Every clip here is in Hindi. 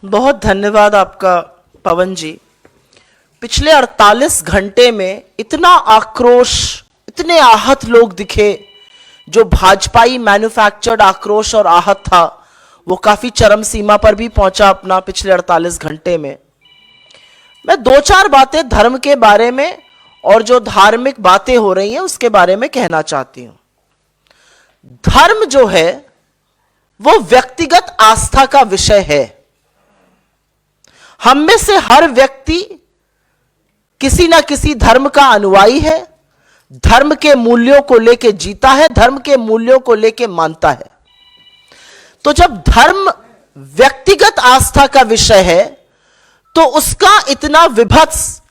बहुत धन्यवाद आपका पवन जी। पिछले 48 घंटे में इतना आक्रोश, इतने आहत लोग दिखे। जो भाजपाई मैन्युफैक्चर्ड आक्रोश और आहत था वो काफी चरम सीमा पर भी पहुंचा अपना पिछले 48 घंटे में। मैं दो चार बातें धर्म के बारे में और जो धार्मिक बातें हो रही हैं उसके बारे में कहना चाहती हूं। धर्म जो है वो व्यक्तिगत आस्था का विषय है। हम में से हर व्यक्ति किसी ना किसी धर्म का अनुयायी है, धर्म के मूल्यों को लेके जीता है, धर्म के मूल्यों को लेके मानता है। तो जब धर्म व्यक्तिगत आस्था का विषय है तो उसका इतना विभत्स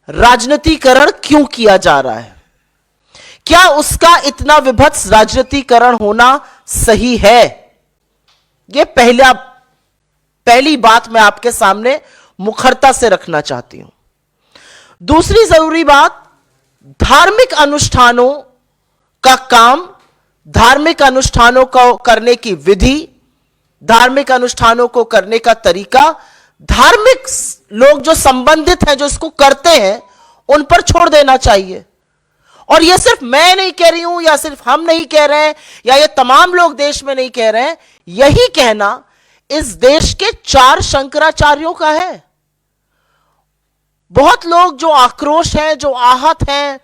राजनीतिकरण क्यों किया जा रहा है? क्या उसका इतना विभत्स राजनीतिकरण होना सही है? यह पहली बात मैं आपके सामने मुखरता से रखना चाहती हूं। दूसरी जरूरी बात, धार्मिक अनुष्ठानों का काम, धार्मिक अनुष्ठानों को करने की विधि, धार्मिक अनुष्ठानों को करने का तरीका, धार्मिक लोग जो संबंधित हैं, जो इसको करते हैं, उन पर छोड़ देना चाहिए। और यह सिर्फ मैं नहीं कह रही हूं, या सिर्फ हम नहीं कह रहे हैं, या ये तमाम लोग देश में नहीं कह रहे हैं। यही कहना इस देश के 4 शंकराचार्यों का है। बहुत लोग जो आक्रोश हैं, जो आहत हैं,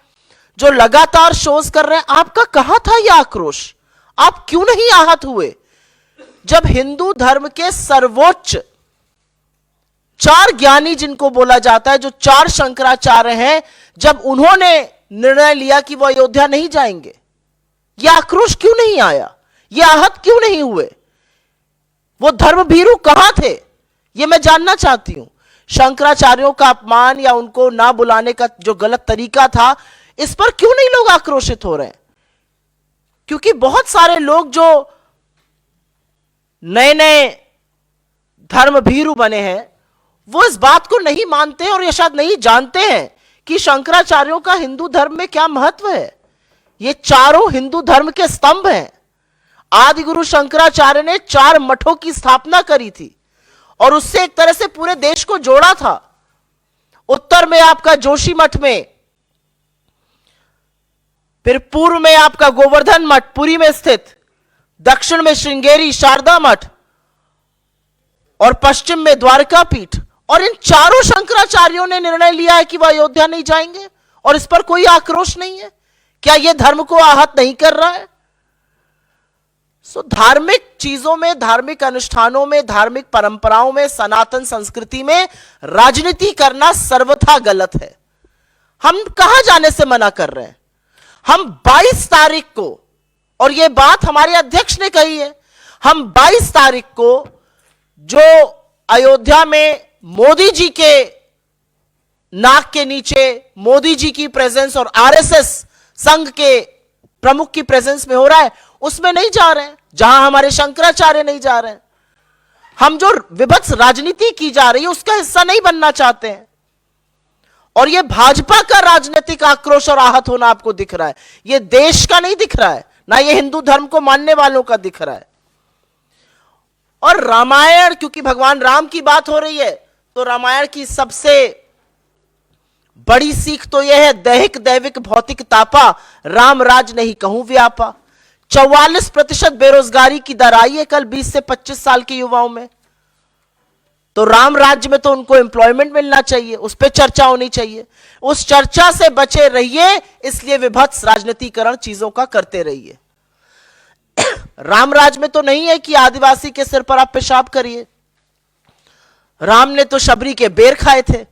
जो लगातार शोज कर रहे हैं, आपका कहां था यह आक्रोश? आप क्यों नहीं आहत हुए जब हिंदू धर्म के सर्वोच्च 4 ज्ञानी जिनको बोला जाता है, जो 4 शंकराचार्य हैं, जब उन्होंने निर्णय लिया कि वो अयोध्या नहीं जाएंगे? यह आक्रोश क्यों नहीं आया? यह आहत क्यों नहीं हुए? वो धर्मभीरू कहां थे? यह मैं जानना चाहती हूं। शंकराचार्यों का अपमान या उनको ना बुलाने का जो गलत तरीका था, इस पर क्यों नहीं लोग आक्रोशित हो रहे हैं? क्योंकि बहुत सारे लोग जो नए नए धर्मभीरू बने हैं वो इस बात को नहीं मानते और ये शायद नहीं जानते हैं कि शंकराचार्यों का हिंदू धर्म में क्या महत्व है। ये चारों हिंदू धर्म के स्तंभ हैं। आदि गुरु शंकराचार्य ने 4 मठों की स्थापना करी थी और उससे एक तरह से पूरे देश को जोड़ा था। उत्तर में आपका जोशी मठ में, फिर पूर्व में आपका गोवर्धन मठ पुरी में स्थित, दक्षिण में श्रृंगेरी शारदा मठ और पश्चिम में द्वारका पीठ। और इन चारों शंकराचार्यों ने निर्णय लिया है कि वह अयोध्या नहीं जाएंगे और इस पर कोई आक्रोश नहीं है। क्या यह धर्म को आहत नहीं कर रहा है? धार्मिक चीजों में, धार्मिक अनुष्ठानों में, धार्मिक परंपराओं में, सनातन संस्कृति में राजनीति करना सर्वथा गलत है। हम कहां जाने से मना कर रहे हैं? हम 22 तारीख को, और यह बात हमारे अध्यक्ष ने कही है, हम 22 तारीख को जो अयोध्या में मोदी जी के नाक के नीचे मोदी जी की प्रेजेंस और आरएसएस संघ के प्रमुख की प्रेजेंस में हो रहा है, उसमें नहीं जा रहे हैं। जहां हमारे शंकराचार्य नहीं जा रहे हैं, हम जो विभत्स राजनीति की जा रही है उसका हिस्सा नहीं बनना चाहते हैं। और यह भाजपा का राजनीतिक आक्रोश और आहत होना आपको दिख रहा है, यह देश का नहीं दिख रहा है, ना यह हिंदू धर्म को मानने वालों का दिख रहा है। और रामायण, क्योंकि भगवान राम की बात हो रही है, तो रामायण की सबसे बड़ी सीख तो यह है, दैहिक दैविक भौतिक तापा, राम राज नहीं कहूं व्यापा। 44% बेरोजगारी की दर आई है कल 20 से 25 साल के युवाओं में। तो राम राज्य में तो उनको एम्प्लॉयमेंट मिलना चाहिए, उस पर चर्चा होनी चाहिए। उस चर्चा से बचे रहिए, इसलिए विभत्स राजनीतिकरण चीजों का करते रहिए। राम राज में तो नहीं है कि आदिवासी के सिर पर आप पेशाब करिए। राम ने तो शबरी के बेर खाए थे।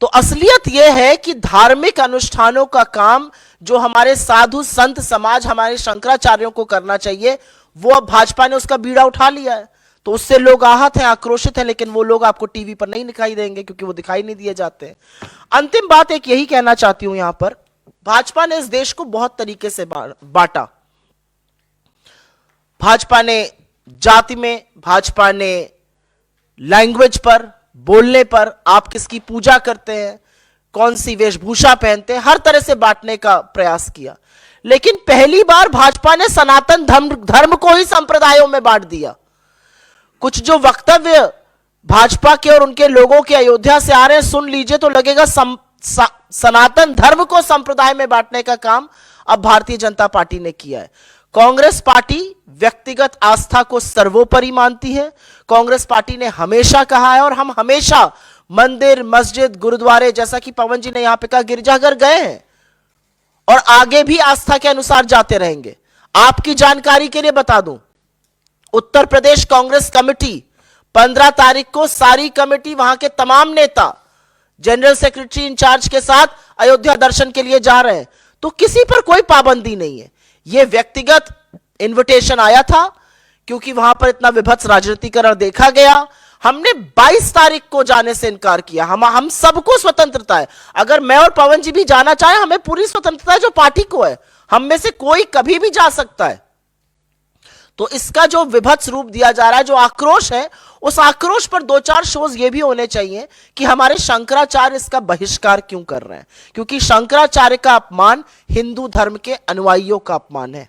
तो असलियत यह है कि धार्मिक अनुष्ठानों का काम जो हमारे साधु संत समाज, हमारे शंकराचार्यों को करना चाहिए, वो अब भाजपा ने उसका बीड़ा उठा लिया है। तो उससे लोग आहत हैं, आक्रोशित हैं, लेकिन वो लोग आपको टीवी पर नहीं दिखाई देंगे क्योंकि वो दिखाई नहीं दिए जाते हैं। अंतिम बात एक यही कहना चाहती हूं, यहां पर भाजपा ने इस देश को बहुत तरीके से बांटा। भाजपा ने जाति में, भाजपा ने लैंग्वेज पर, बोलने पर, आप किसकी पूजा करते हैं, कौन सी वेशभूषा पहनते हैं, हर तरह से बांटने का प्रयास किया। लेकिन पहली बार भाजपा ने सनातन धर्म को ही संप्रदायों में बांट दिया। कुछ जो वक्तव्य भाजपा के और उनके लोगों के अयोध्या से आ रहे हैं, सुन लीजिए तो लगेगा सनातन धर्म को संप्रदाय में बांटने का काम अब भारतीय जनता पार्टी ने किया है। कांग्रेस पार्टी व्यक्तिगत आस्था को सर्वोपरि मानती है। कांग्रेस पार्टी ने हमेशा कहा है और हम हमेशा मंदिर, मस्जिद, गुरुद्वारे, जैसा कि पवन जी ने यहां पे कहा, गिरजाघर गए हैं और आगे भी आस्था के अनुसार जाते रहेंगे। आपकी जानकारी के लिए बता दूं, उत्तर प्रदेश कांग्रेस कमेटी 15 तारीख को सारी कमेटी, वहां के तमाम नेता जनरल सेक्रेटरी इंचार्ज के साथ अयोध्या दर्शन के लिए जा रहे हैं। तो किसी पर कोई पाबंदी नहीं है। यह व्यक्तिगत इनविटेशन आया था क्योंकि वहां पर इतना विभत्स राजनीतिकरण देखा गया। हमने 22 तारीख को जाने से इनकार किया। हम सबको स्वतंत्रता है, अगर मैं और पवन जी भी जाना चाहें, हमें पूरी स्वतंत्रता है जो पार्टी को है। हम में से कोई कभी भी जा सकता है। तो इसका जो विभत्स रूप दिया जा रहा है, जो आक्रोश है, उस आक्रोश पर 2-4 शोज ये भी होने चाहिए कि हमारे शंकराचार्य इसका बहिष्कार क्यों कर रहे हैं, क्योंकि शंकराचार्य का अपमान हिंदू धर्म के अनुयायियों का अपमान है।